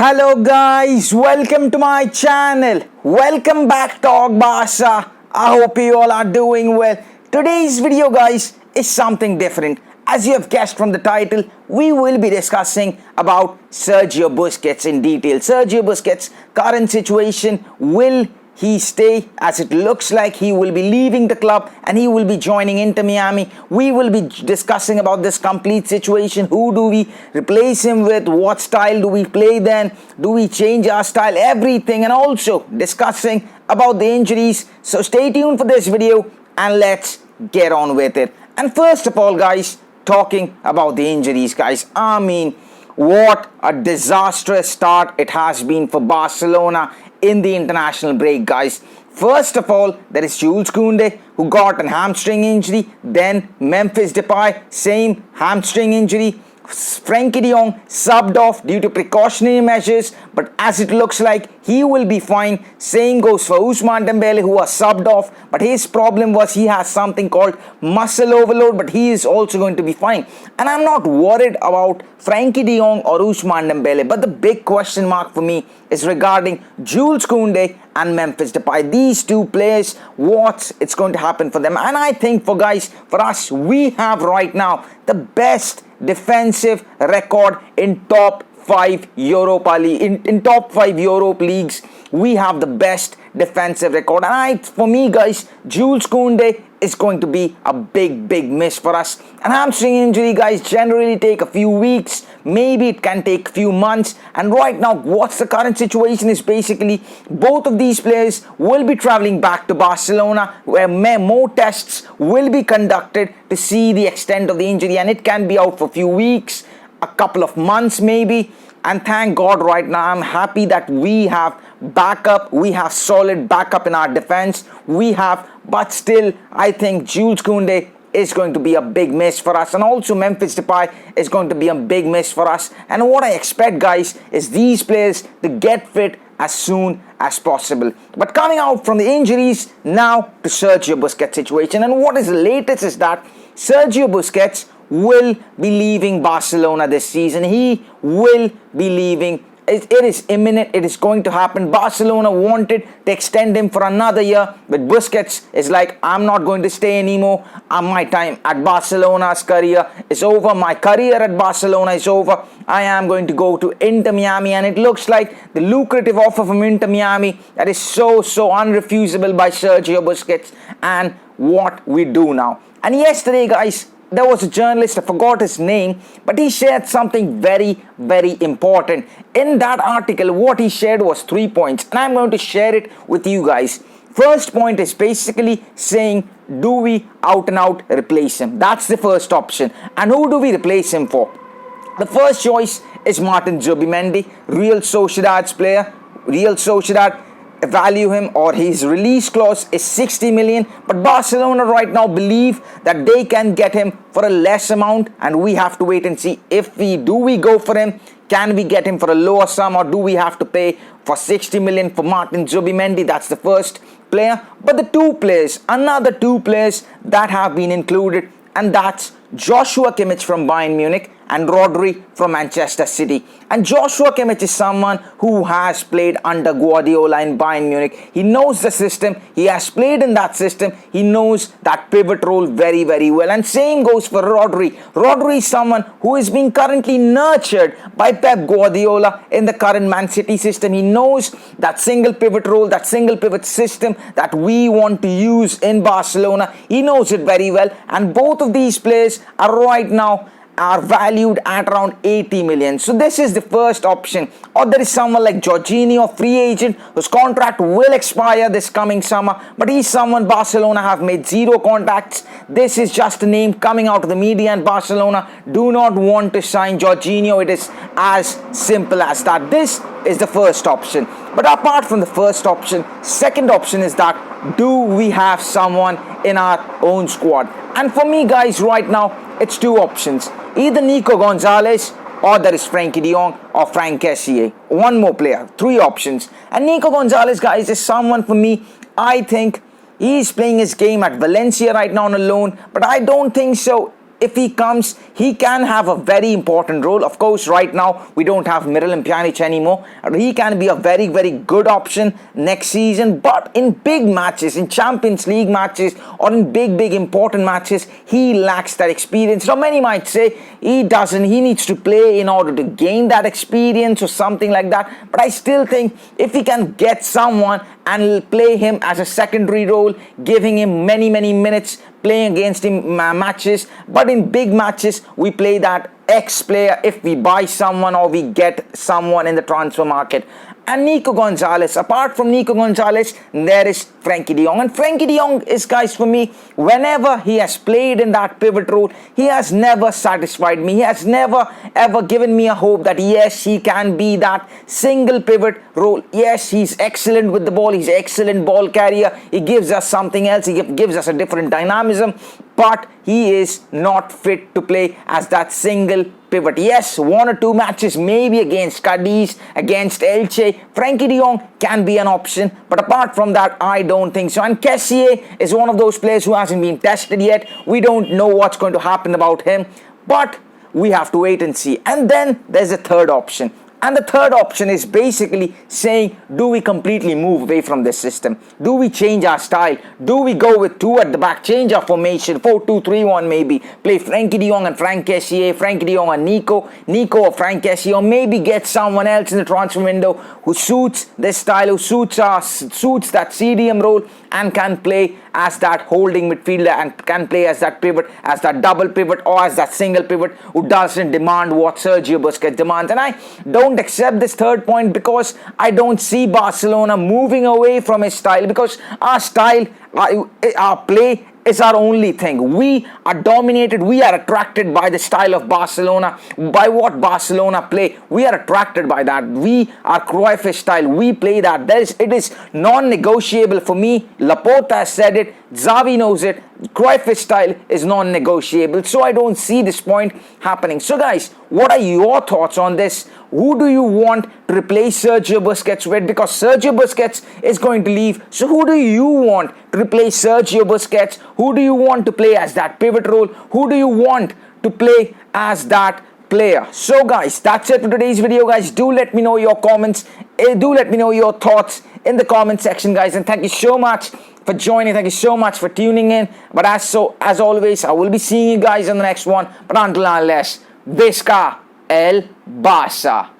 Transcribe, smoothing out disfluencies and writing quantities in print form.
Hello guys, welcome to my channel. Welcome back Talk Barca. I hope you all are doing well. Today's video guys is something different. As you have guessed from the title, we will be discussing about Sergio Busquets in detail. Sergio Busquets' current situation, will he stay, as it looks like he will be leaving the club and he will be joining Inter Miami. We will be discussing about this complete situation. Who do we replace him with? What style do we play then? Do we change our style? Everything, and also discussing about the injuries. So stay tuned for this video and let's get on with it. And first of all guys, talking about the injuries guys, what a disastrous start it has been for Barcelona in the international break guys. First of all, there is Jules Kounde who got a hamstring injury. Then Memphis Depay, same hamstring injury. Frenkie De Jong subbed off due to precautionary measures, but as it looks like he will be fine. Same goes for Ousmane Dembele, who was subbed off, but his problem was he has something called muscle overload, but he is also going to be fine. And I'm not worried about Frenkie De Jong or Ousmane Dembele, but the big question mark for me is regarding Jules Kounde and Memphis Depay. These two players, what's going to happen for them? And I think for us, we have right now the best defensive record in top 5 Europa League, in top 5 Europe leagues. We have the best defensive record, and for me guys, Jules Kounde is going to be a big miss for us. An hamstring injury guys generally take a few weeks, maybe it can take a few months, and right now what's the current situation is basically both of these players will be traveling back to Barcelona, where more tests will be conducted to see the extent of the injury, and it can be out for a few weeks, a couple of months maybe. And thank God right now I'm happy that we have backup, we have solid backup in our defense, but still I think Jules Kounde is going to be a big miss for us, and also Memphis Depay is going to be a big miss for us. And what I expect guys is these players to get fit as soon as possible. But coming out from the injuries, now to Sergio Busquets situation, and what is the latest is that Sergio Busquets will be leaving Barcelona this season. He will be leaving. It is imminent. It is going to happen. Barcelona wanted to extend him for another year, but Busquets is like, I'm not going to stay anymore. My time at Barcelona's career is over. My career at Barcelona is over. I am going to go to Inter Miami, and it looks like the lucrative offer from Inter Miami that is so unrefusable by Sergio Busquets. And what we do now. And yesterday guys, there was a journalist, I forgot his name, but he shared something very important. In that article, what he shared was 3 points, and I'm going to share it with you guys. First point is basically saying, do we out and out replace him? That's the first option. And who do we replace him for? The first choice is Martin Zubimendi, Real Sociedad's player. Real Sociedad value him, or his release clause is 60 million, but Barcelona right now believe that they can get him for a less amount, and we have to wait and see if we go for him. Can we get him for a lower sum, or do we have to pay for 60 million for Martin Zubimendi? That's the first player. But the another two players that have been included, and that's Joshua Kimmich from Bayern Munich and Rodri from Manchester City. And Joshua Kimmich is someone who has played under Guardiola in Bayern Munich. He knows the system. He has played in that system. He knows that pivot role very well. And same goes for Rodri. Rodri is someone who is being currently nurtured by Pep Guardiola in the current Man City system. He knows that single pivot role, that single pivot system that we want to use in Barcelona. He knows it very well. And both of these players are right now valued at around 80 million. So this is the first option. Or there is someone like Jorginho, free agent, whose contract will expire this coming summer, but he's someone Barcelona have made zero contacts. This is just a name coming out of the media, and Barcelona do not want to sign Jorginho. It is as simple as that. This is the first option. But apart from the first option, second option is that, do we have someone in our own squad? And for me guys, right now it's two options. Either Nico Gonzalez, or there is Frenkie De Jong or Franck Kessie. One more player. 3 options. And Nico Gonzalez guys is someone for me, I think he's playing his game at Valencia right now on a loan, but I don't think so if he comes, he can have a very important role. Of course, right now we don't have Miralem Pjanic anymore. He can be a very, very good option next season. But in big matches, in Champions League matches, or in big important matches, he lacks that experience. Now, many might say he doesn't. He needs to play in order to gain that experience or something like that. But I still think if he can get someone and play him as a secondary role, giving him many minutes, playing against him matches, but in big matches we play that X player if we buy someone or we get someone in the transfer market. And Nico Gonzalez, apart from Nico Gonzalez, there is Frenkie De Jong. And Frenkie De Jong is, guys, for me, whenever he has played in that pivot role, he has never satisfied me. He has never ever given me a hope that yes, he can be that single pivot role. Yes, he's excellent with the ball. He's an excellent ball carrier. He gives us something else. He gives us a different dynamism. But he is not fit to play as that single pivot. Yes, one or two matches, maybe against Cadiz, against Elche, Frenkie De Jong can be an option. But apart from that, I don't think so. And Kessie is one of those players who hasn't been tested yet. We don't know what's going to happen about him. But we have to wait and see. And then there's a third option. And the third option is basically saying, do we completely move away from this system? Do we change our style? Do we go with two at the back, change our formation, 4-2-3-1 maybe, play Frenkie De Jong and Franck Kessie, Frenkie De Jong and Nico or Franck Kessie, or maybe get someone else in the transfer window who suits this style, who suits us, suits that CDM role and can play as that holding midfielder and can play as that pivot, as that double pivot or as that single pivot who doesn't demand what Sergio Busquets demands. And I don't accept this third point because I don't see Barcelona moving away from his style, because our style, our play is our only thing. We are dominated. We are attracted by the style of Barcelona, by what Barcelona play. We are attracted by that. We are Cruyffish style. We play that. It is non-negotiable for me. Laporta has said it. Xavi knows it. Cruyffish style is non-negotiable. So I don't see this point happening. So guys, what are your thoughts on this? Who do you want to replace Sergio Busquets with? Because Sergio Busquets is going to leave. So who do you want to replace Sergio Busquets? Who do you want to play as that pivot role? Who do you want to play as that player? So guys, that's it for today's video, guys. Do let me know your comments. Do let me know your thoughts in the comment section, guys. And thank you so much for joining. Thank you so much for tuning in. But as always, I will be seeing you guys in the next one. But until unless, Visca el Barça.